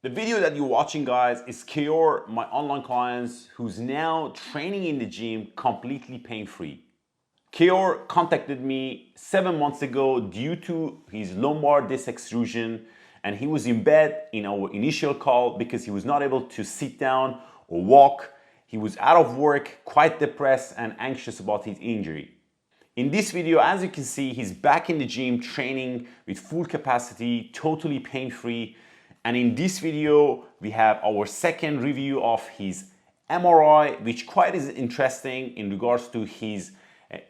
The video that you're watching, guys, is Keyur, my online clients, who's now training in the gym completely pain-free. Keyur contacted me 7 months ago due to his lumbar disc extrusion, and he was in bed in our initial call because he was not able to sit down or walk. He was out of work, quite depressed and anxious about his injury. In this video, as you can see, he's back in the gym training with full capacity, totally pain-free. And in this video, we have our second review of his MRI, which quite is interesting in regards to his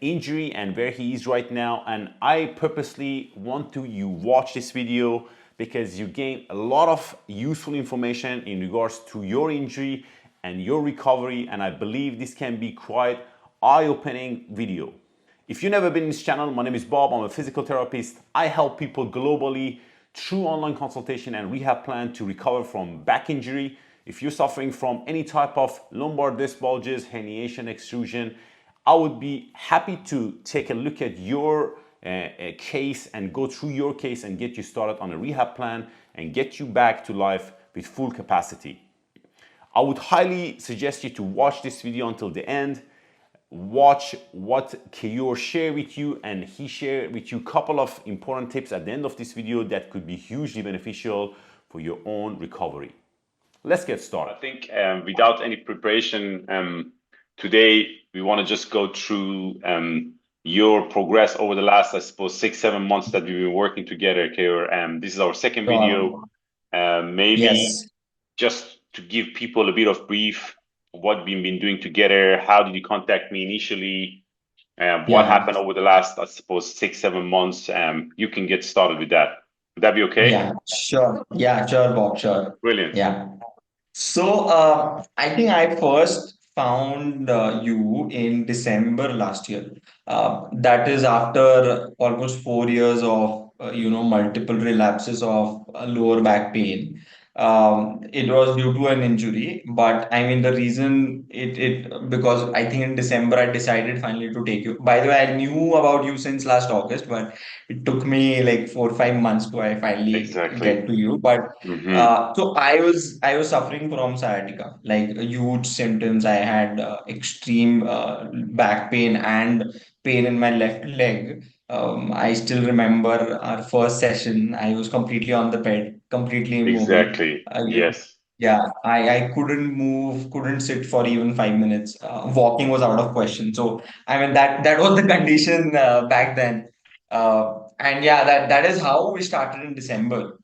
injury and where he is right now. And I purposely want you watch this video because you gain a lot of useful information in regards to your injury and your recovery. And I believe this can be quite eye-opening video. If you've never been in this channel, my name is Bob. I'm a physical therapist. I help people globally through online consultation and rehab plan to recover from back injury. If you're suffering from any type of lumbar disc bulges, herniation, extrusion, I would be happy to take a look at your case and go through your case and get you started on a rehab plan and get you back to life with full capacity. I would highly suggest you to watch this video until the end. Watch what Keyur shared with you, and he shared with you a couple of important tips at the end of this video that could be hugely beneficial for your own recovery. Let's get started. I think without any preparation, today we want to just go through your progress over the last, I suppose, 6-7 months that we've been working together, Keyur. This is our second video. Maybe Yes. just to give people a bit of brief, what we've been doing together. How did you contact me initially? What happened over the last, I suppose, 6-7 months? You can get started with that. Would that be okay? Yeah, sure. Yeah, sure, Bob, sure. Brilliant. Yeah. So I think I first found you in December last year. That is after almost 4 years of multiple relapses of lower back pain. It was due to an injury, but I mean the reason it because I think in December I decided finally to take you. By the way, I knew about you since last August, but it took me like 4 or 5 months to I finally get to you. But so I was suffering from sciatica, like huge symptoms. I had extreme back pain and pain in my left leg. I still remember our first session. I was completely on the bed, completely immobile. Exactly. Uh, Yes. yeah, I couldn't move, couldn't sit for even 5 minutes. Walking was out of question. So I mean that was the condition back then. And yeah, that is how we started in December.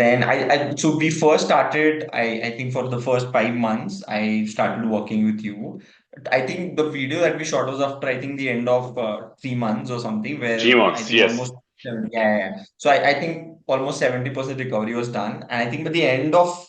Then so we first started. I think for the first 5 months, I started working with you. I think the video that we shot was after I think the end of 3 months or something, where I G-months, think yes. almost yeah. So I think almost 70% recovery was done, and I think by the end of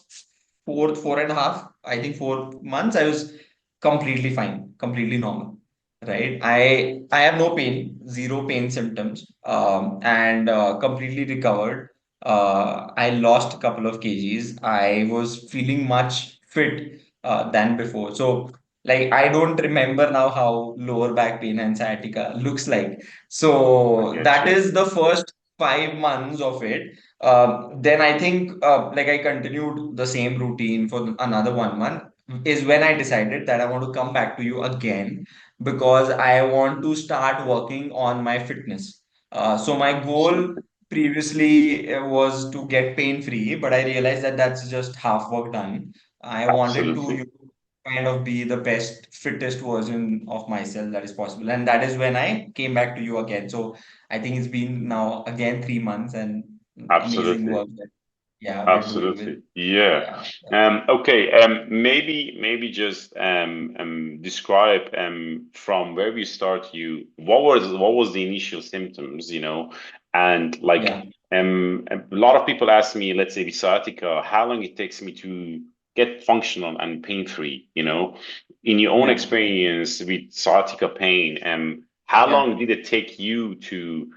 four and a half, I think 4 months, I was completely fine, completely normal. Right. I have no pain, zero pain symptoms, and completely recovered. I lost a couple of kgs. I was feeling much fit than before. So like I don't remember now how lower back pain and sciatica looks like. I So get that you. is the first 5 months of it. Then I think like I continued the same routine for another 1 month. Is when I decided that I want to come back to you again because I want to start working on my fitness. So my goal Absolutely. previously was to get pain free, but I realized that that's just half work done. I wanted to Absolutely. kind of be the best, fittest version of myself that is possible, and that is when I came back to you again. So I think it's been now again 3 months and amazing Absolutely. work that we're doing with Absolutely. Yeah. yeah. Okay. Maybe just describe from where we start you, what was the initial symptoms, and like Yeah. a lot of people ask me, let's say with sciatica, how long it takes me to get functional and pain-free, In your own Yeah. experience with sciatica pain, how Yeah. long did it take you to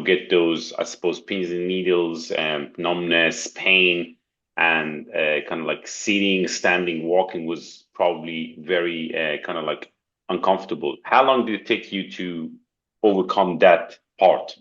get those, I suppose, pins and needles, numbness, pain, and kind of like sitting, standing, walking was probably very kind of like uncomfortable. How long did it take you to overcome that part?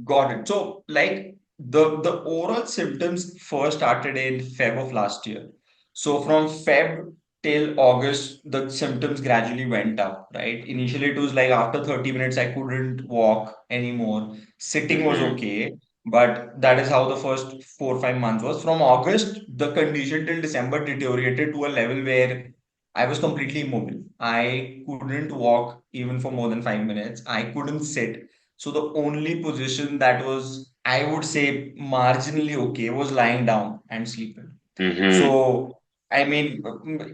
Got it. So, like, the overall symptoms first started in Feb of last year. So from Feb till August, the symptoms gradually went up, right? Initially, it was like after 30 minutes, I couldn't walk anymore. Sitting was Mm-hmm. okay, but that is how the first 4 or 5 months was. From August, the condition till December deteriorated to a level where I was completely immobile. I couldn't walk even for more than 5 minutes. I couldn't sit. So the only position that was, I would say, marginally okay was lying down and sleeping. Mm-hmm. So, I mean,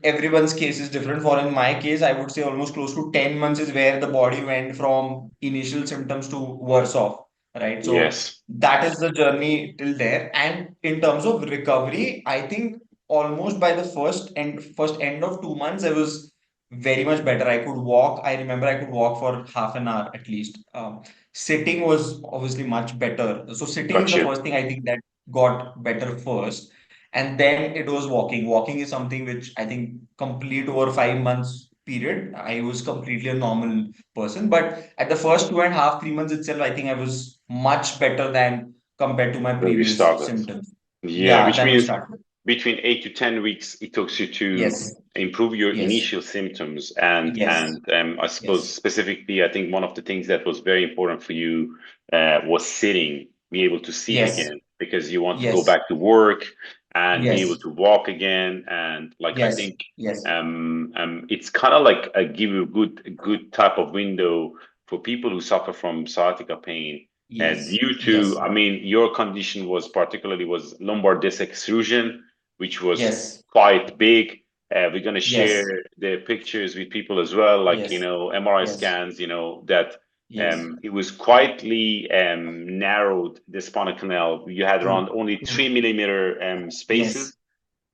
everyone's case is different. For in my case, I would say almost close to 10 months is where the body went from initial symptoms to worse off, right? So Yes. that is the journey till there. And in terms of recovery, I think almost by the first end of 2 months, I was very much better. I could walk. I remember I could walk for half an hour at least. Sitting was obviously much better. So sitting is Got the you. first thing I think that got better first. And then it was walking. Walking is something which I think complete over 5 months period. I was completely a normal person. But at the first 2.5, 3 months itself, I think I was much better than compared to my When we previous started. symptoms. Yeah, Yeah, which then we means started. between 8 to 10 weeks it took you to Yes, improve your yes, initial symptoms, and yes, I suppose yes, specifically, I think one of the things that was very important for you was sitting, be able to sit yes, again because you want to go yes, back to work and be able yes, to walk again, and like I yes, think yes, it's kind of like give you a good type of window for people who suffer from sciatica pain yes, due to, yes, I mean, your condition was particularly was lumbar disc extrusion, which was yes, quite big. We're going to share yes, the pictures with people as well, like, yes, MRI yes, scans, that yes. it was quietly narrowed, the spinal canal. You had True, around only true. 3 millimeter spaces Yes,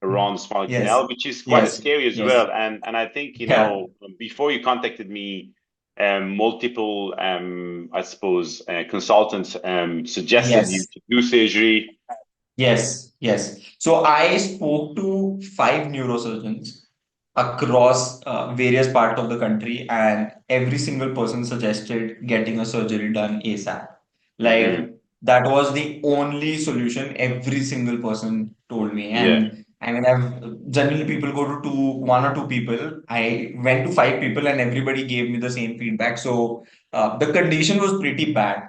around the spinal yes, canal, which is quite yes, scary as yes. well. And I think, Yeah. before you contacted me, multiple, I suppose, consultants suggested you Yes. to do surgery. Yes, yes. So I spoke to 5 neurosurgeons across various parts of the country, and every single person suggested getting a surgery done ASAP. Hmm. Like that was the only solution every single person told me. Yeah. And I mean, I've generally people go to one or two people. I went to 5 people, and everybody gave me the same feedback. So the condition was pretty bad.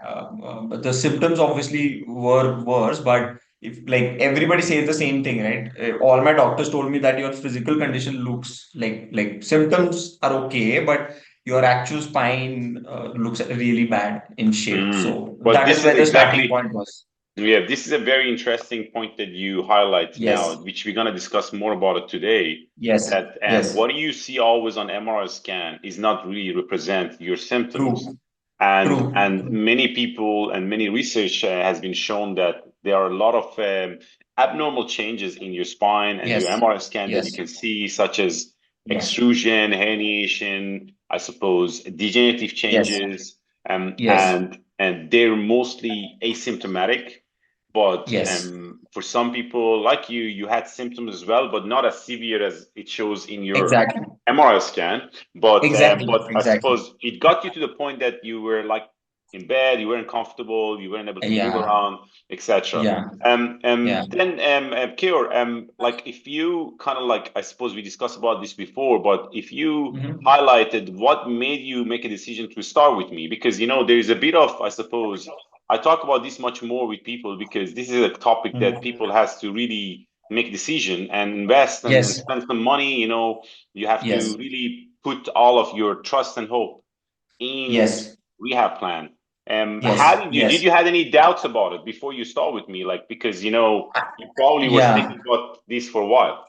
But the symptoms obviously were worse, but if like everybody says the same thing, right? All my doctors told me that your physical condition looks like symptoms are okay, but your actual spine looks really bad in shape. Mm. So But that this is is where the starting exactly, point was. yeah, this is a very interesting point that you highlight now, Yes, which we're going to discuss more about it today. yes, That yes. what you see always on MRI scan is not really represent your symptoms, True, and true. many people and many research has been shown that there are a lot of abnormal changes in your spine and your Yes, MRI scan that you yes, can see, such as yes, extrusion, herniation, I suppose, degenerative yes, changes, yes, and they're mostly asymptomatic. But yes. for some people, like you had symptoms as well, but not as severe as it shows in your Exactly, MRI scan. exactly, But I exactly. suppose it got you to the point that you were like in bed, you weren't comfortable, you weren't able to move Yeah, around, etc. yeah, yeah. Then, Keyur, like if you kind of like, I suppose we discussed about this before, but if you Mhm. highlighted what made you make a decision to start with me, because there is a bit of, I suppose, I talk about this much more with people because this is a topic that Mhm. people has to really make decision and invest and Yes, spend some money. You have to yes, really put all of your trust and hope in this yes, rehab plan. How yes, did yes. you had any doubts about it before you start with me? Like, because you probably was Yeah, thinking about this for a while.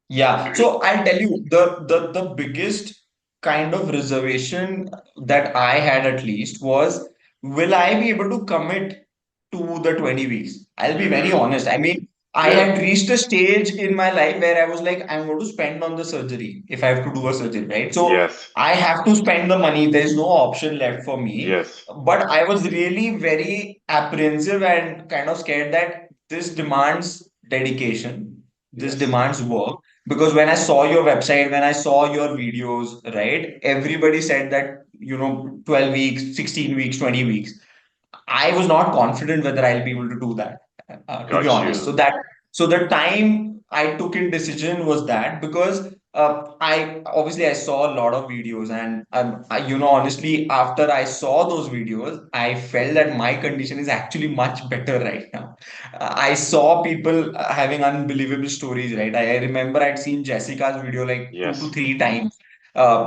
yeah. So I'll tell you the biggest kind of reservation that I had at least was, will I be able to commit to the 20 weeks? I'll be very Hmm. honest. I mean, I Yeah. had reached a stage in my life where I was like, I'm going to spend on the surgery if I have to do a surgery, right? So Yes. I have to spend the money. There's no option left for me. Yes. But I was really very apprehensive and kind of scared that this demands dedication. This Yes. demands work, because when I saw your website, when I saw your videos, right, everybody said that 12 weeks, 16 weeks, 20 weeks. I was not confident whether I'll be able to do that, to be Got honest. you. So the time I took in decision was that, because I obviously I saw a lot of videos, and honestly, after I saw those videos, I felt that my condition is actually much better right now. I saw people having unbelievable stories, right? I remember I'd seen Jessica's video like two to Yes. three times.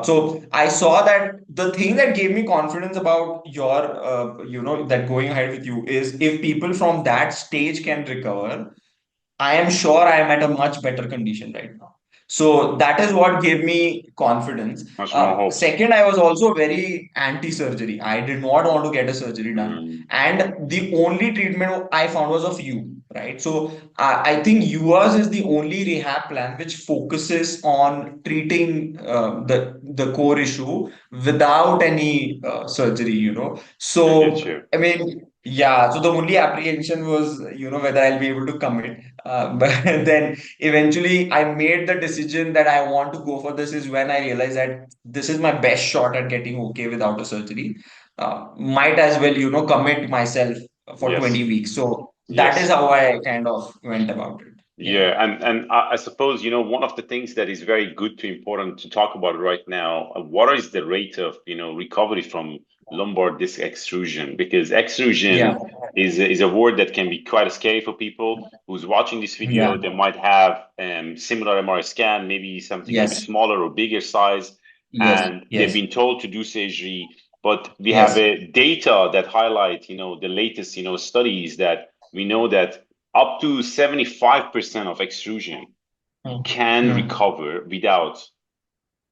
So I saw that the thing that gave me confidence about that going ahead with you is, if people from that stage can recover, I am sure I am at a much better condition right now. So that is what gave me confidence. Much more hopes. Second, I was also very anti-surgery. I did not want to get a surgery done. Mm, And the only treatment I found was of you, right? So I think yours is the only rehab plan which focuses on treating the core issue without any surgery. I get So, you. I mean, yeah, so the only apprehension was, whether I'll be able to commit. But then eventually I made the decision that I want to go for this, is when I realized that this is my best shot at getting okay without a surgery. Might as well, commit myself for Yes. 20 weeks. So that is Yes. how I kind of went about it. Yeah. Yeah, and I suppose, one of the things that is very good to important to talk about right now, what is the rate of, recovery from lumbar disc extrusion? Because Yeah. extrusion is a word that can be quite scary for people who's watching this Yeah. video. They might have similar MRI scan, maybe something a little bit Yes. smaller or bigger size, Yes. and they've Yes. been told to do surgery. But we have Yes. a data that highlight, the latest, studies that we know that up to 75% of extrusion Hmm. can Hmm. recover without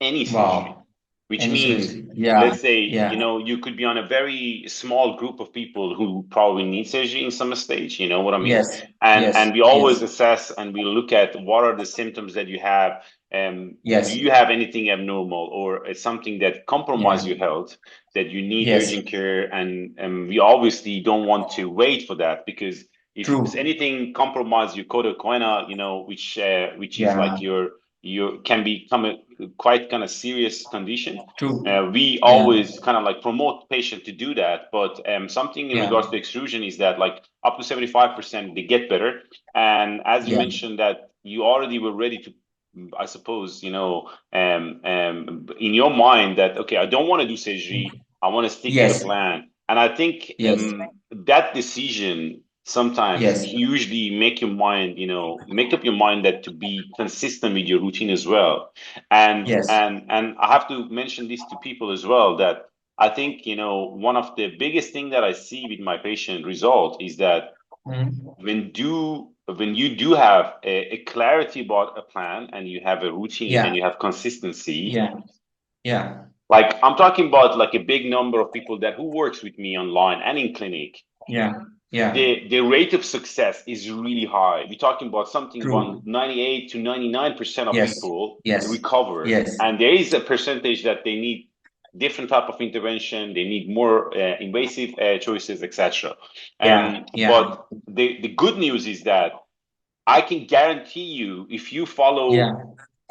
any surgery, Wow. which Any means, surgery. Yeah. let's say, Yeah. you could be on a very small group of people who probably need surgery in some stage, you know what I mean? Yes. And Yes. we always Yes. assess and we look at what are the symptoms that you have. Do Yes. you have anything abnormal or it's something that Yeah. compromise your health that you need Yes. urgent care? And we obviously don't want to wait for that because if True. anything compromise your 𝐒𝐭𝐡, which is Yeah. like your can become a quite kind of serious condition. True. We Yeah. always kind of like promote patient to do that, but something in Yeah. regards to extrusion is that like up to 75% they get better. And as you Yeah. mentioned that you already were ready to, I suppose, in your mind that, okay, I don't want to do surgery. I want to stick to the Yes. plan. And I think Yes. that decision sometimes Yes. hugely make your mind, make up your mind that to be consistent with your routine as well. And Yes. and I have to mention this to people as well that I think, one of the biggest thing that I see with my patient result is that Mhm. when you do have a clarity about a plan and you have a routine Yeah. and you have consistency, Yeah. Yeah. like I'm talking about like a big number of people that who works with me online and in clinic, Yeah. Yeah. the rate of success is really high. We're talking about something about True. 98 to 99% of Yes. people Yes. recover. Yes. And there is a percentage that they need different type of intervention, they need more invasive choices, etc. Yeah. Yeah. But the good news is that I can guarantee you if you follow Yeah.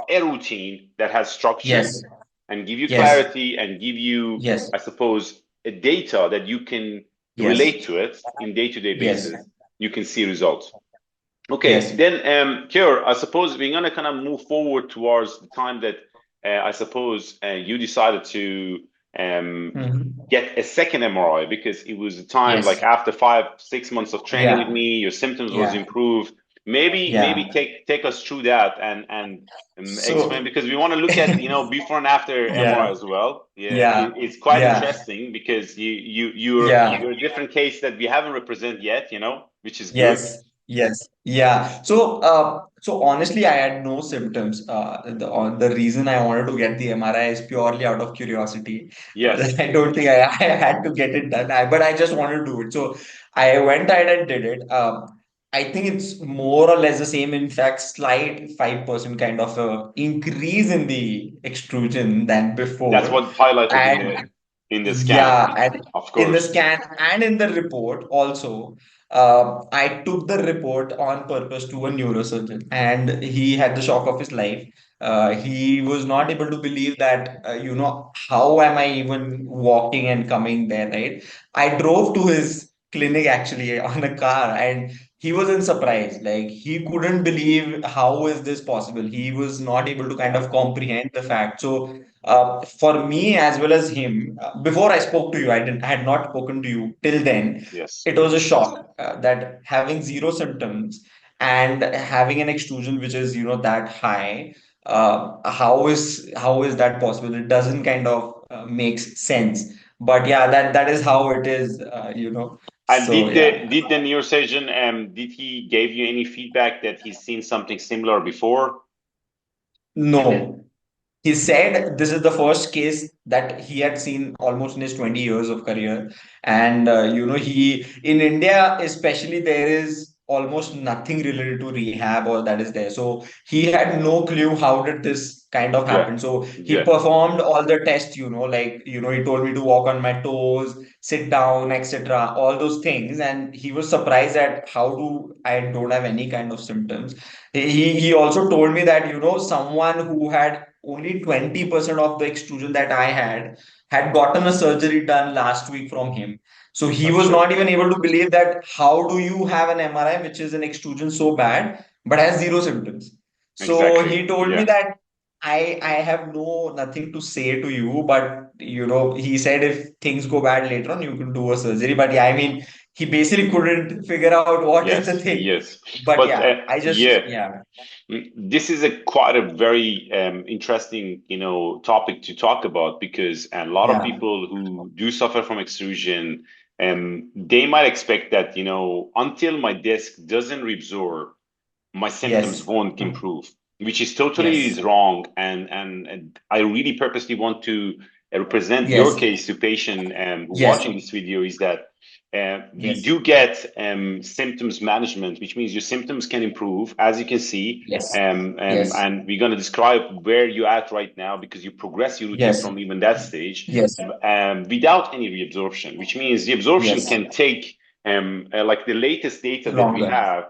a routine that has structure Yes. and give you Yes. clarity and give you, Yes. I suppose, a data that you can Yes. relate to it in day-to-day Yes. basis, you can see results. Okay, Yes. then Keyur, I suppose we're gonna kind of move forward towards the time that I suppose you decided to Mhm. get a second MRI because it was a time like Yes. after 5, 6 months of training with Yeah. me, your symptoms was Yeah. improved. Maybe Yeah. take us through that and explain So, because we want to look at before and after yeah. MRI as well. Yeah, Yeah. it's quite Yeah. interesting because you're Yeah. a different case that we haven't represented yet, which is good. Yes, yes, yeah. So honestly, I had no symptoms. The reason I wanted to get the MRI is purely out of curiosity. Yes, I don't think I had to get it done, but I just wanted to do it. So I went ahead and did it. I think it's more or less the same. In fact, slight 5% kind of increase in the extrusion than that's before. what highlighted in And the scan, yeah, and of in the course. scan and in the report also, I took the report on purpose to a neurosurgeon, and he had the shock of his life. He was not able to believe that, how am I even walking and coming there, right? I drove to his clinic actually on a car, and he was in surprise. Like he couldn't believe how is this possible. He was not able to kind of comprehend the fact. So for me as well as him, before I spoke to you, I had not spoken to you till then. Yes. It was a shock that having zero symptoms and having an extrusion which is that high, how is that possible? It doesn't kind of makes sense. But yeah, that is how it is, And so yeah. did the neurosurgeon did he gave you any feedback that he's seen something similar before? No. He said this is the first case that he had seen almost in his 20 years of career. And, he in India, especially, there is almost nothing related to rehab or that is there. So he had no clue how did this kind of Good. happen. So he Good. performed all the tests, like, he told me to walk on my toes, sit down, etc., all those things. And he was surprised at how I don't have any kind of symptoms. He also told me that, someone who had only 20% of the extrusion that I had gotten a surgery done last week from him. So he That's was true. not even able to believe that how do you have an MRI which is an extrusion so bad but has zero symptoms. So Exactly. he told me Yeah. that I have nothing to say to you, but he said if things go bad later on, you can do a surgery. But yeah, I mean, he basically couldn't figure out what is the Yes. thing. Yes. But But yeah, I just yeah. yeah. This is a quite a very interesting, topic to talk about because a lot of Yeah. people who do suffer from extrusion, they might expect that, until my disc doesn't reabsorb, my symptoms Yes. won't improve, which is totally Yes. is wrong. And I really purposely want to represent your Yes. case to patient who Yes. watching this video is that we Yes. do get symptoms management, which means your symptoms can improve, as you can see. Yes. Yes. And we're going to describe where you're at right now because you progress your routine Yes. from even that stage Yes. without any reabsorption, which means reabsorption Yes. can take like the latest data that we Longer. have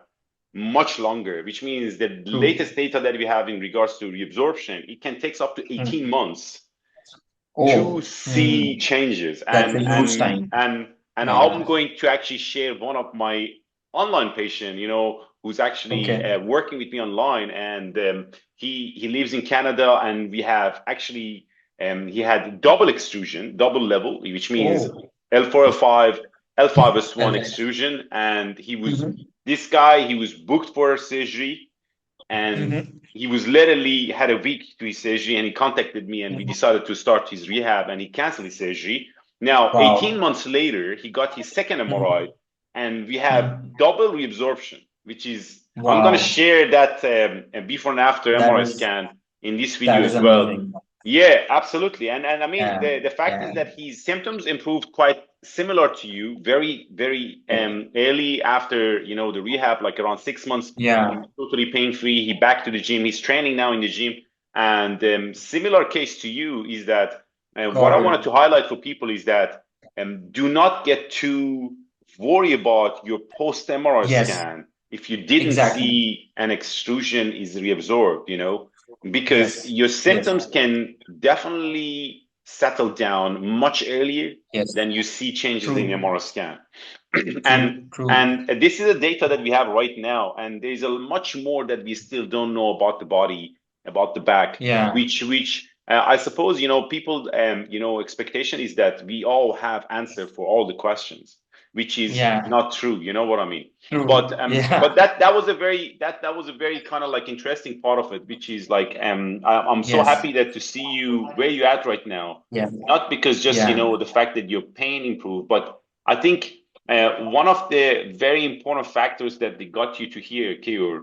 much longer, which means the True. latest data that we have in regards to reabsorption, it can take up to Mm. 18 months to Oh, see changes. that's a And huge and time. and and Yeah. I'm going to actually share one of my online patient, who's actually Okay. working with me online, and he lives in Canada, and we have actually he had double extrusion, double level, which means Oh, L4, L5, L5S1 okay. extrusion, and Mm-hmm. this guy, he was booked for surgery, and Mm-hmm. he was literally had a week to his surgery, and he contacted me, and we decided to start his rehab, and he canceled his surgery. Now 18 Wow. months later he got his second MRI, Mm-hmm. and we have Mm-hmm. double reabsorption, which is, I'm going to Wow. share that before and after That MRI is scan in this video that is as well. amazing. Yeah, absolutely. And I mean, Yeah. the fact is Yeah. that his symptoms improved quite similar to you, very, very Yeah. early after, the rehab, like around 6 months. He Yeah. was totally pain-free. He back to the gym. He's training now in the gym. And similar case to you is that what I Got wanted it. to highlight for people is that do not get too worried about your post-MRI Yes. scan if you didn't Exactly. see an extrusion is reabsorbed, because Yes. your Yes. symptoms can definitely settle down much earlier Yes. than you see changes in True. MRI scan. and True. True. and this is the data that we have right now, and there's a much more that we still don't know about the body, about the back, Yeah. which I suppose people expectation is that we all have answer for all the questions, which is Yeah. not true. You know what I mean? But True. but Yeah. that was a very that was a very kind of like interesting part of it, which is like I'm so Yes. happy that to see you where you're at right now, Yeah. not because just Yeah. the fact that your pain improved, but I think one of the very important factors that they got you to here, Keyur,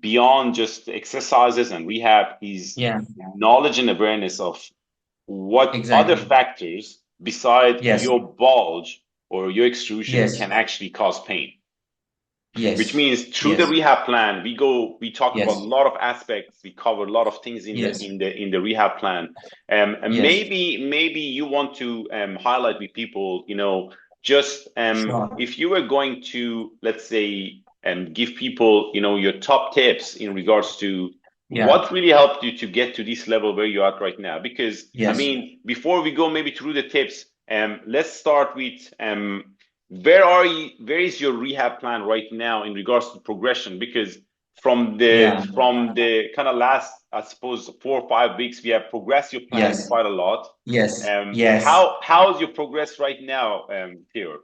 beyond just exercises and rehab, is Yeah. knowledge and awareness of what other Exactly. factors beside Yes. your bulge or your extrusion Yes. can actually cause pain. Which Yes. means through the Yes. rehab plan, we talk about a Yes. lot of aspects. We cover a lot of things in the Yes. rehab plan. And Yes. maybe you want to highlight with people, just Sure. if you were going to, let's say, give people, your top tips in regards to Yeah. what really helped you to get to this level where you're at right now. Because I Yes. mean, before we go maybe through the tips, let's start with where is your rehab plan right now in regards to progression? Because Yeah. from the kind of last, I suppose, 4 or 5 weeks, we have progressed your plan Yes. quite a lot. Yes. Yes. How's your progress right now, Keyur?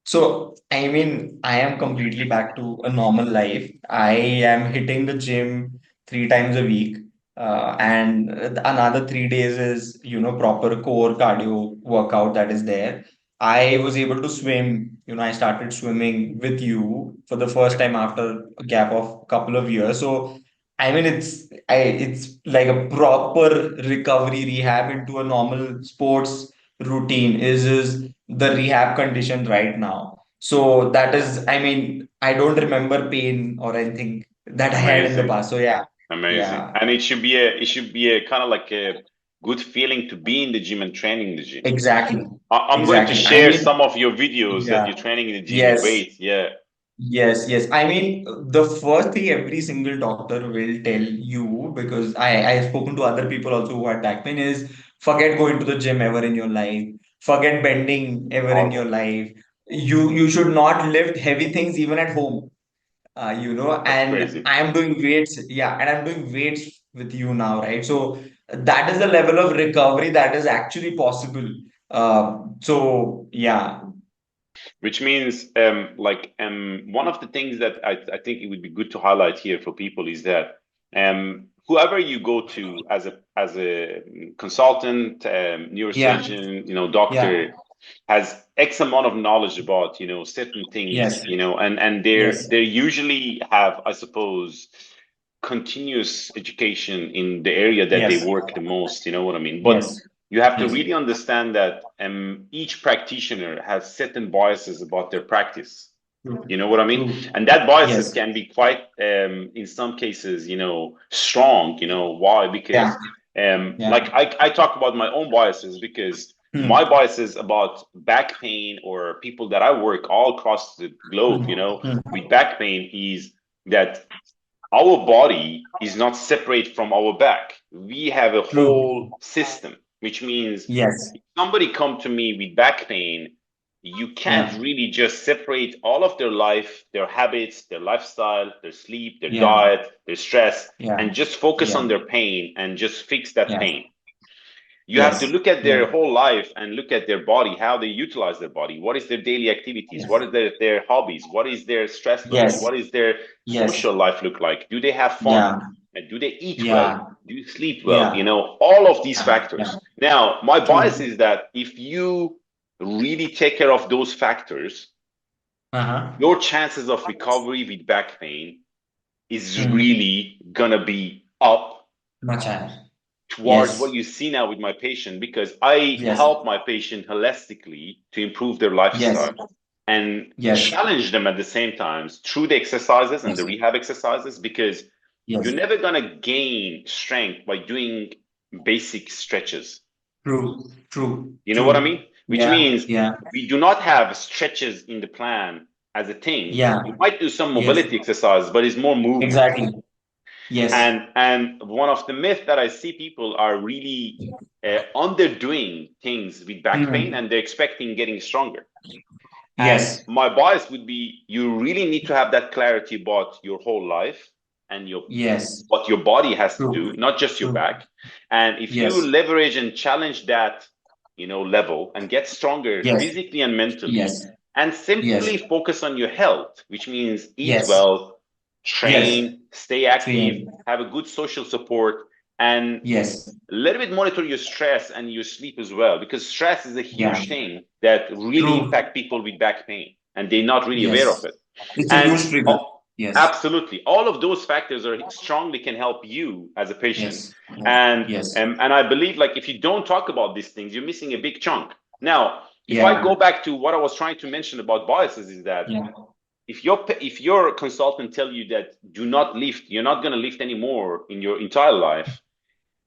So, I mean, I am completely back to a normal life. I am hitting the gym 3 times a week. And another 3 days is, proper core cardio workout that is there. I was able to swim. I started swimming with you for the first time after a gap of a couple of years. So, I mean, it's like a proper recovery rehab into a normal sports routine is the rehab condition right now. So that is, I mean, I don't remember pain or anything that I had in the Amazing. past. So yeah, Amazing. yeah, And it should be a kind of like a good feeling to be in the gym and training in the gym. exactly, I'm going to exactly. I share mean, some of your videos that yeah, you're training in the gym with yes, weights. Yeah, yes, yes. I mean, the first thing every single doctor will tell you, because I've spoken to other people also who had back pain, is forget going to the gym ever in your life, forget bending ever in your life. You should not lift heavy things even at home. that's And crazy. I'm doing weights, yeah, and I'm doing weights with you now, right? So that is the level of recovery that is actually possible. So yeah, Which means, one of the things that I think it would be good to highlight here for people is that whoever you go to as a consultant, yeah, neurosurgeon, yeah, doctor, has X amount of knowledge about certain things, yes, and yes, they usually have, I suppose, continuous education in the area that they yes, work the most. You know what I mean? But yes, you have to yes, really understand that each practitioner has certain biases about their practice. true, You know what I mean? true, And that biases yes, can be quite, in some cases, strong. Why? yeah, Because, yeah, like I talk about my own biases because hmm, my biases about back pain or people that I work all across the globe, hmm, hmm, with back pain is that our body is not separate from our back. We have a true, whole system, which means yes, if somebody come to me with back pain, you can't yeah, really just separate all of their life, their habits, their lifestyle, their sleep, their yeah, diet, their stress, yeah, and just focus yeah, on their pain and just fix that yeah, pain. You have to yes, look at yeah, their whole life and look at their body, how they utilize their body, what is their daily activities, yes, what is their hobbies, what is their stress level, yes, what is their yes, social life look like, do they have fun, yeah, and do they eat well, yeah, do you sleep well, yeah, all of these yeah, yeah, factors. Now my bias true. is that if you really take care of those factors, Uh-huh. your chances of recovery with back pain is Hmm. really gonna be up Much higher. towards what Yes. you see now with my patient, because I Yes. help my patient holistically to improve their Yes. lifestyle and Yes. challenge them at the same time through the exercises and the Yes. rehab exercises, because you're Yes. never going to gain strength by doing basic stretches. True. True. You know what I True. mean? Which Yeah. means Yeah. we do not have stretches in the plan as a thing. Yeah. You might do some Yes. mobility exercise, but it's more movement. Exactly. Yes. And one of the myths that I see people are really underdoing things with back pain, Hmm. and they're expecting getting stronger. And Yes. my bias would be you really need to have that clarity about your whole life and your Yes. what your body has to do, True. not just your True. back. And if you Yes. leverage and challenge that, level and get stronger Yes. physically and mentally, Yes. and Yes. simply focus on your health, which means eat Yes. well, Yes. train, stay active, Train. have a good social support, and Yes. a little bit monitor your stress and your sleep as well, because stress is a Yeah. huge thing that really True. impact people with back pain and they're not really aware of Yes. it. It's a And huge trigger. Yes. absolutely, all of those factors are strongly can help you as a patient. Yes. And Yes. and I believe, like, if you don't talk about these things, you're missing a big chunk. Now, if I Yeah. go back to what I was trying to mention about biases, is that Yeah. if your consultant tell you that do not lift, you're not going to lift anymore in your entire life.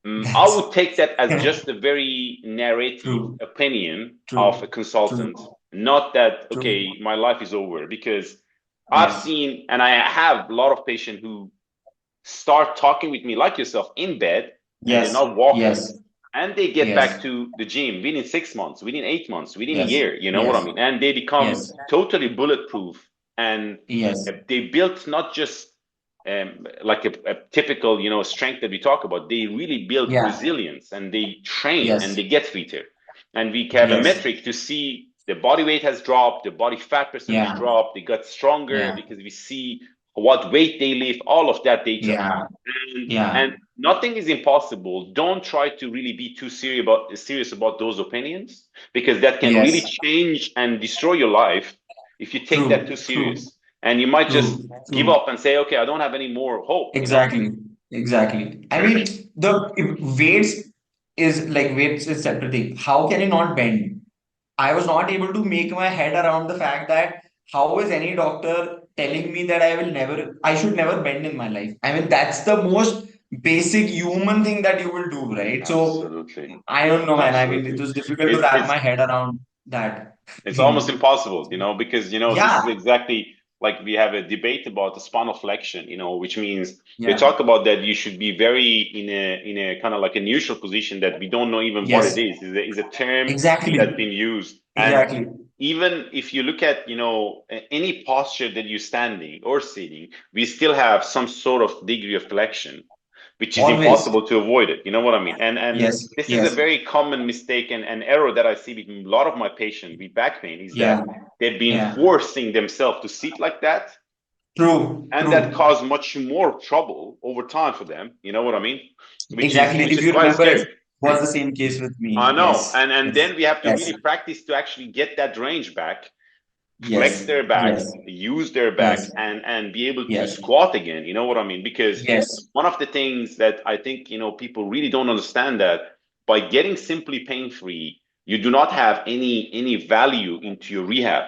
I That's would take that as just a very narrative true. opinion of a True. True. consultant, not that, True. okay, my life is over. Because I've Yes. seen, and I have a lot of patients who start talking with me like yourself in bed and they're Yes. not walking. Yes. and they get back Yes. to the gym within 6 months, within 8 months, within a Yes. year. You know what I Yes. mean? And they become Yes. totally bulletproof. And Yes. they built not just like a typical, strength that we talk about. They really build Yeah. resilience, and they train and Yes. they get fitter. And we have a Yes. metric to see the body weight has dropped, the body fat percentage Yeah. dropped, they got stronger Yeah. because we see what weight they lift, all of that data. Yeah. And Yeah. nothing is impossible. Don't try to really be too serious about those opinions, because that can really Yes. change and destroy your life if you take that too True. True. serious. And you might just True. give True. up and say, okay, I don't have any more hope. Exactly. Exactly. I mean, the if weights is separate thing. How can you not bend? I was not able to make my head around the fact that how is any doctor telling me that I should never bend in my life? I mean, that's the most basic human thing that you will do, right? So Absolutely. I don't know, man. I mean, it Absolutely. was difficult to It's wrap it's my head around that. it's almost impossible, because this Yeah. is exactly like we have a debate about the spinal flexion, which means they Yeah. talk about that you should be very in a kind of like a neutral position that we don't know even what it Yes. is a term Exactly. that's been used. And Exactly. even if you look at any posture that you're standing or sitting, we still have some sort of degree of flexion, which is Always. impossible to avoid it. You know what I mean? And Yes. this is a Yes. very common mistake and error that I see with a lot of my patients with back pain, is that Yeah. they've been Yeah. forcing themselves to sit like that, True. and that True. caused much more trouble over time for them. You know what I mean? Which is Exactly. which If is you quite remember, scary. it was the same case with I me. know. Yes. And Yes. then we have to Yes. really practice to actually get that range back, flex Yes. their back, Yes. use their back, Yes. and be able to Yes. squat again. You know what I mean? Because Yes. one of the things that I think people really don't understand, that by getting simply pain free, you do not have any value into your rehab.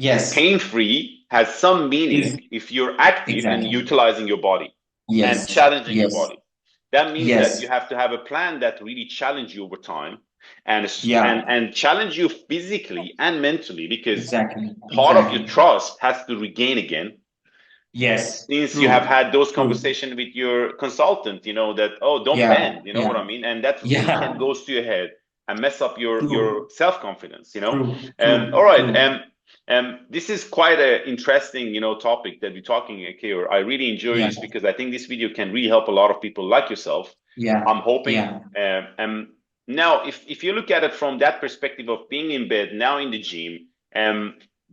Yes. Pain free has some Is meaning if you're active and exactly. utilizing your body and Yes. challenging your Yes. body. That means that Yes. you have to have a plan that really challenge you over time, and Yeah. and challenge you physically and mentally, because Exactly. part of your Exactly. trust has to regain again, Yes. since you have True. had those True. conversations with your consultant, that, oh, don't Yeah. bend, you know Yeah. what I mean? And that really Yeah. can goes to your head and mess up your True. self-confidence. True. All True. right. True. This is quite an interesting, topic that we're talking here. I really enjoy Yeah. this because I think this video can really help a lot of people like yourself. Yeah. I'm hoping. Yeah. Now, if you look at it from that perspective of being in bed, now in the gym,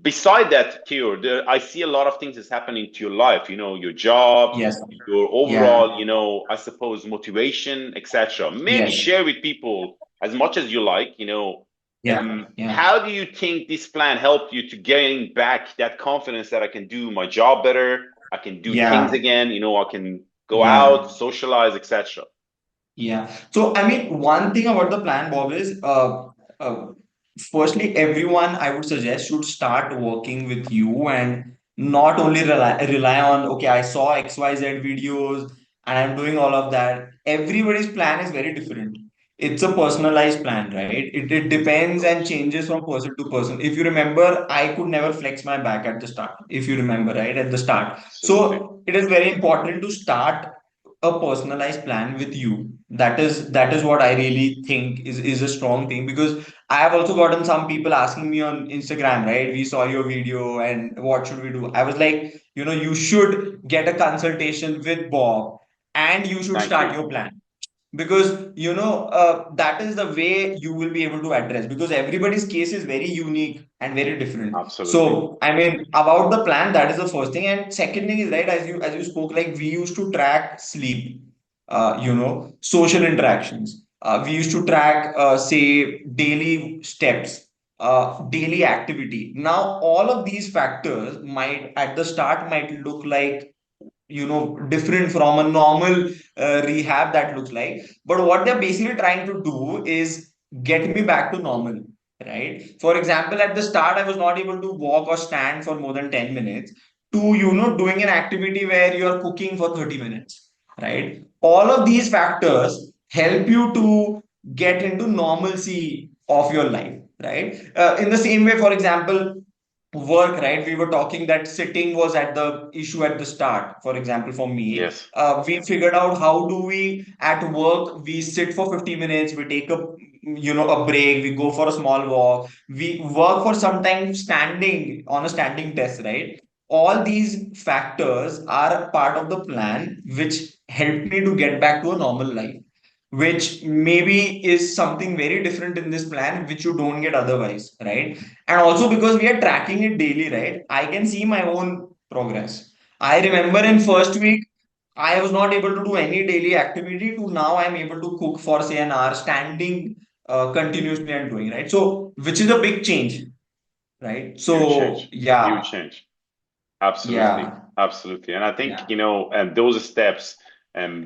beside that, Keyur, I see a lot of things that's happening to your life. Your job, Yes. your Yeah. overall, I suppose, motivation, etc. Maybe Yes. share with people as much as you like. Yeah. Yeah. How do you think this plan helped you to gain back that confidence that I can do my job better, I can do things Yeah. again, I can go Yeah. out, socialize, etc. Yeah. So, I mean, one thing about the plan, Bob, is uh, firstly, everyone I would suggest should start working with you and not only rely on, okay, I saw XYZ videos and I'm doing all of that. Everybody's plan is very different. It's a personalized plan, right? It Of depends and course. changes from person to person. If you remember, I could never flex my back at the start, if you remember, right? At the start. Absolutely. So, it is very important to start a personalized plan with you. That is what I really think is a strong thing, because I have also gotten some people asking me on Instagram, right? We saw your video and what should we do? I was like, you should get a consultation with Bob and you should Thank start you. your plan, because that is the way you will be able to address, because everybody's case is very unique and very different. Absolutely. So I mean, about the plan, that is the first thing. And second thing is, right, as you spoke, like, we used to track sleep, social interactions, we used to track, say, daily steps, daily activity. Now all of these factors might at the start might look like, different from a normal rehab that looks like, but what they're basically trying to do is get me back to normal, right? For example, at the start I was not able to walk or stand for more than 10 minutes, to doing an activity where you're cooking for 30 minutes, right? All of these factors help you to get into normalcy of your life, right? In the same way, for example, work, right? We were talking that sitting was at the issue at the start. For example, for me, Yes. we figured out how do we at work we sit for 50 minutes, we take a a break, we go for a small walk, we work for some time standing on a standing desk, right? All these factors are part of the plan which helped me to get back to a normal life, which maybe is something very different in this plan which you don't get otherwise, right? And also because we are tracking it daily, right? I can see my own progress. I remember in first week, I was not able to do any daily activity to now I'm able to cook for say an hour standing continuously and doing, right? So, which is a big change, right? Huge So, change. yeah, Huge change. Absolutely. yeah, Absolutely. And I think, yeah, those steps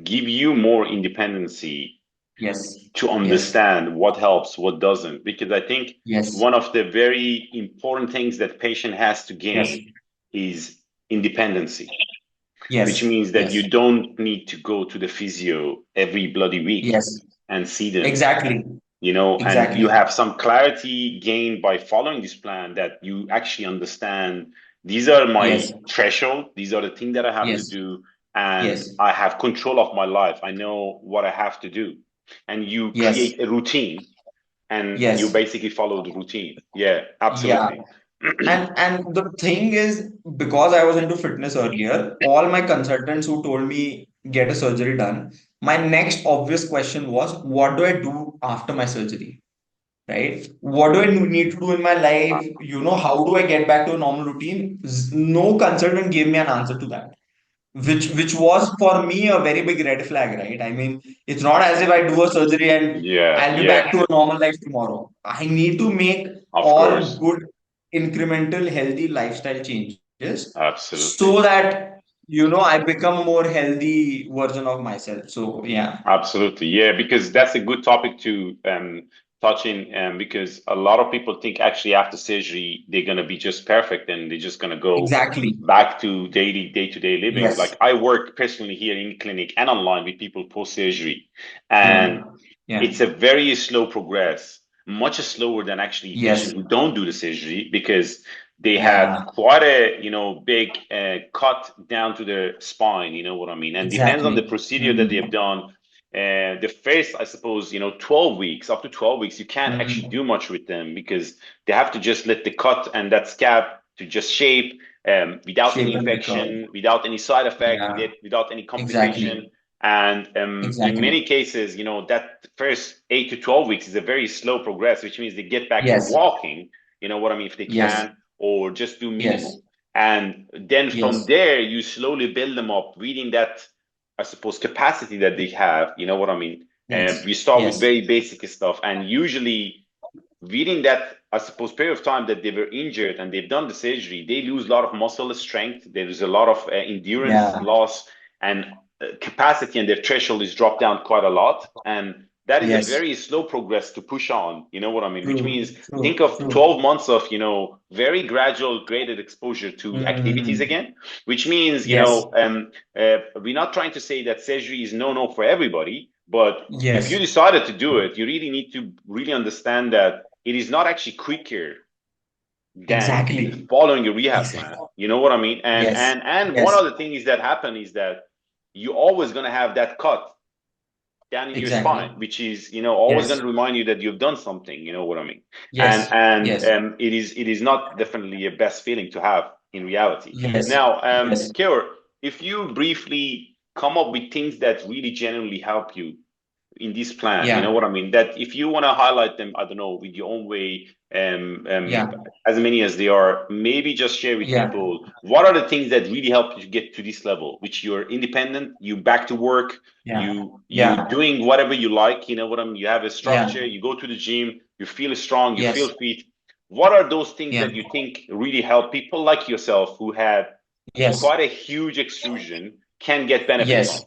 give you more independency yes, to yes, understand what helps, what doesn't. Because I think yes, one of the very important things that patient has to yes, gain is independency, which yes, means that yes, you don't need to go to the physio every bloody week yes, and see them, exactly, and you exactly, have some clarity gained by following this plan, that you actually understand these are my yes, threshold, these are the things that I have to yes, do, and yes, I have control of my life. I know what I have to do. And you yes, create a routine and you yes, basically follow the routine. Yeah, yeah. absolutely. And the thing is, because I was into fitness earlier, all my consultants who told me get a surgery done, my next obvious question was, what do I do after my surgery? Right? What do I need to do in my life? How do I get back to a normal routine? No consultant gave me an answer to that, which was for me a very big red flag, right? I mean, it's not as if I do a surgery and Yeah, I'll be yeah, back to a normal life tomorrow. I need to make of all course. good, incremental, healthy lifestyle changes so Absolutely. that I become a more healthy version of myself. So yeah, Absolutely, yeah, because that's a good topic to touch in, because a lot of people think actually after surgery they're gonna be just perfect and they're just gonna go exactly. back to daily day-to-day living. Yes. Like I work personally here in clinic and online with people post-surgery, and Yeah. Yeah. it's a very slow progress, much slower than actually Yes. patients who don't do the surgery, because they had Yeah. quite a big cut down to the spine. You know what I mean? And depends on the Exactly. procedure that they've Mm. done. The first, I suppose, 12 weeks, up to 12 weeks, you can't actually Mm. do much with them because they have to just let the cut and that scab to just shape, without any Shape and recover. infection, without any side effect, Yeah. without any complication. Exactly. And in Exactly. many cases, that first 8 to 12 weeks is a very slow progress, which means they get back to Yes. walking, you know what I mean, if they Yes. can, or just do Yes. minimal. And then from Yes. there, you slowly build them up, reading that, I suppose, capacity that they have, you know what I mean? And Yes. we start with Yes. very basic stuff. And usually, within that, I suppose, period of time that they were injured and they've done the surgery, they lose a lot of muscle strength. There is a lot of endurance Yeah. loss, and capacity, and their threshold is dropped down quite a lot. And that is a Yes. very slow progress to push on, you know what I mean? Which True. means think True. of True. 12 months of, very gradual graded exposure to activities Mm. again, which means, Yes. we're not trying to say that surgery is no for everybody, but if you Yes. decided to do it, you really need to really understand that it is not actually quicker than Exactly. following a rehab plan. Exactly. You know what I mean? And Yes. and one Yes. other thing is that happen is that you always gonna have that cut down in your spine, Exactly. which is always Yes. gonna remind you that you've done something. You know what I mean? And Yes. and Yes. um, it is not definitely a best feeling to have in reality. Yes. Now, Yes. Keyur, if you briefly come up with things that really genuinely help you in this plan, you know Yeah. what I mean? That if you want to highlight them, I don't know, with your own way, Yeah. as many as they are, maybe just share with Yeah. people what are the things that really help you to get to this level, which you're independent, you back to work, Yeah. you Yeah. doing whatever you like, you know what I mean? You have a Yeah. structure, you go to the gym, you feel strong, you feel Yes. fit. What are those things Yeah. that you think really help people like yourself who had Yes. quite a huge extrusion can get benefit from? Yes.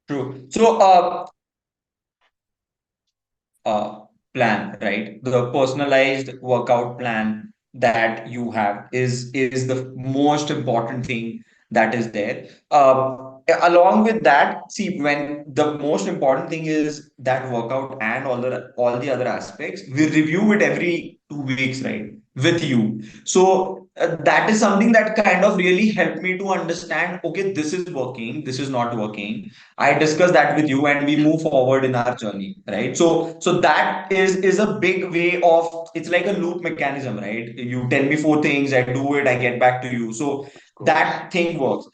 True. So, plan, right? The personalized workout plan that you have is the most important thing that is there. Along with that, see, when the most important thing is that workout and all the other aspects, we review it every 2 weeks, right? with you. So that is something that kind of really helped me to understand, okay, this is working, this is not working. I discuss that with you and we move forward in our journey, right? So that is a big way of, it's like a loop mechanism, right? You tell me four things, I do it, I get back to you. So Of course. that thing works.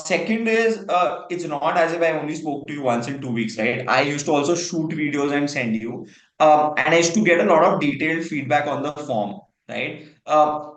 Second is, it's not as if I only spoke to you once in 2 weeks, right? I used to also shoot videos and send you. And I used to get a lot of detailed feedback on the form, right?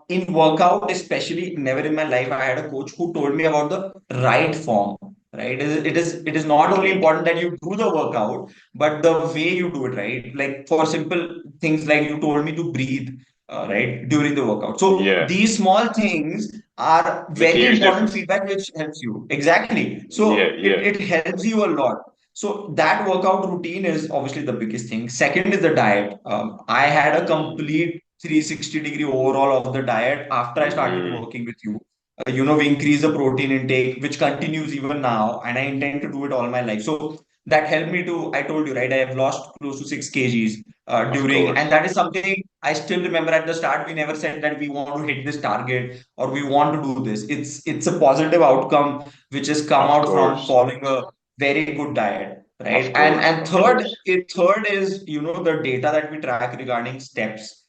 In workout, especially, never in my life I had a coach who told me about the right form. Right? It is not only Okay. important that you do the workout, but the way you do it, right? Like for simple things, like you told me to breathe, right, during the workout. So Yeah. these small things are Make a very huge important difference. feedback which helps you. Exactly. Yeah, So it, yeah. it helps you a lot. So that workout routine is obviously the biggest thing. Second is the diet. I had a Mm, complete 360-degree overall of the diet after I started mm, working with you. We increase the protein intake, which continues even now, and I intend to do it all my life. So that helped me to, I told you, right? I have lost close to 6 kgs of during, and course. that is something I still remember at the start. We never said that we want to hit this target or we want to do this. It's a positive outcome which has come Of out from course. following a very good diet, right? Of And course. and Of third, course. third is the data that we track regarding steps,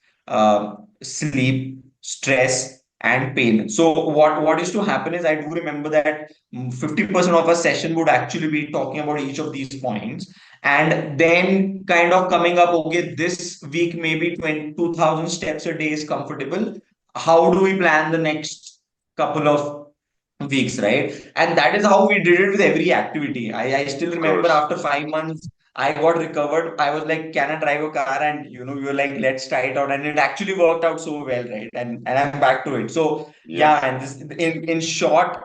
sleep, stress, and pain. So what used to happen is, I do remember that 50% of a session would actually be talking about each of these points, and then kind of coming up, okay, this week maybe 22,000 steps a day is comfortable. How do we plan the next couple of weeks, right? And that is how we did it with every activity. I still Of remember course. after 5 months, I got recovered. I was like, can I drive a car? And we were like, let's try it out. And it actually worked out so well, right? And I'm back to it. So yeah, Yes. and this, in short,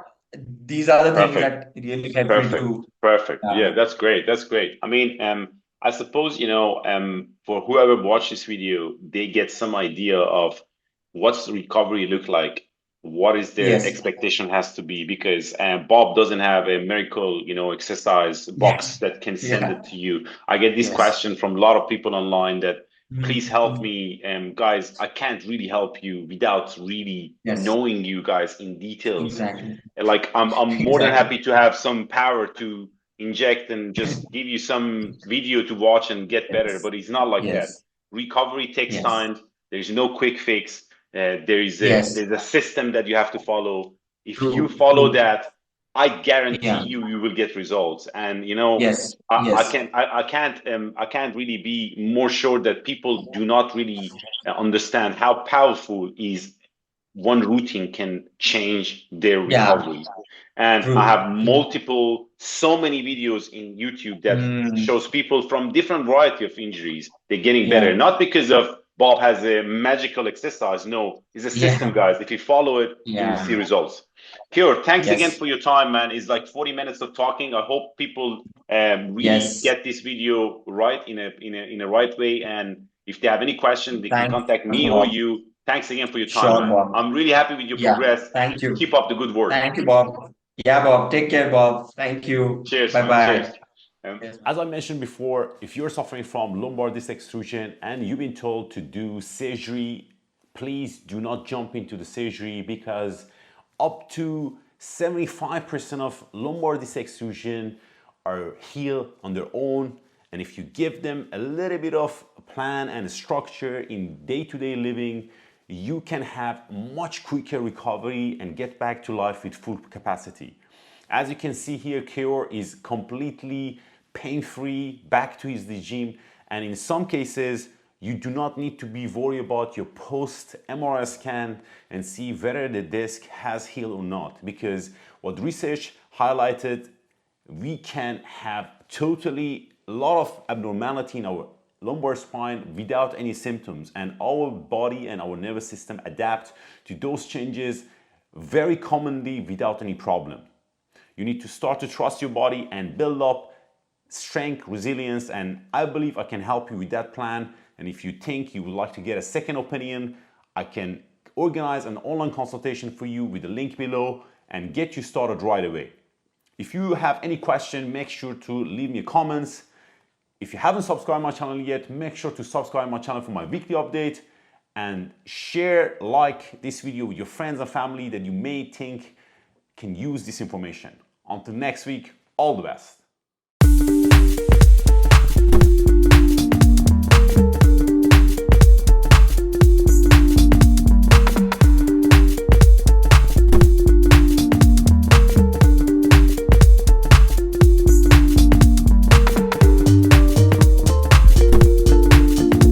these are the things Perfect. that really helped me Perfect. to Perfect. uh, Yeah, that's great. That's great. I mean, I suppose, for whoever watched this video, they get some idea of what's recovery look like, what is their yes, expectation has to be, because Bob doesn't have a miracle, exercise yeah, box that can send yeah, it to you. I get this yes, question from a lot of people online that please help Mhm. me, guys. I can't really help you without really Yes, knowing you guys in details. exactly, Like I'm more than exactly, happy to have some power to inject and just give you some video to watch and get better, yes, but it's not like that. yes, Recovery takes yes, time. There's no quick fix. yes, There's a system that you have to follow. If you true, follow true, that, I guarantee yeah, you will get results. And yes, I yes, can't I can't really be more sure that people do not really understand how powerful is one routine can change their yeah, recovery. And I true, have true. so many videos in YouTube that Mm, shows people from different variety of injuries. They're getting better, yeah, not because of Bob has a magical exercise. No, it's a system, yeah, guys. If you follow it, you will see yeah, results. Keyur, thanks again yes, for your time, man. It's like 40 minutes of talking. I hope people really yes. get this video right in a right way. And if they have any question, they can Thanks, contact me or Bob. you. Thanks again for your time, Sure, man. Bob. I'm really happy with your Yeah, progress. thank you. Keep up the good work. Thank you, Bob. Yeah, Bob. Take care, Bob. Thank you. Cheers, Bye man. Cheers. bye. Yes, As man. I mentioned before, if you're suffering from lumbar disc extrusion and you've been told to do surgery, please do not jump into the surgery because up to 75% of lumbar disc extrusion are healed on their own. And if you give them a little bit of plan and structure in day-to-day living, you can have much quicker recovery and get back to life with full capacity. As you can see here, Keyur is completely pain-free, back to his gym, and in some cases, you do not need to be worried about your post-MRI scan and see whether the disc has healed or not, because what research highlighted, we can have totally a lot of abnormality in our lumbar spine without any symptoms, and our body and our nervous system adapt to those changes very commonly without any problem. You need to start to trust your body and build up strength, resilience, and I believe I can help you with that plan. And if you think you would like to get a second opinion, I can organize an online consultation for you with the link below and get you started right away. If you have any question, make sure to leave me comments. If you haven't subscribed my channel yet, make sure to subscribe my channel for my weekly update. and share, like this video with your friends and family that you may think can use this information. Until next week, all the best.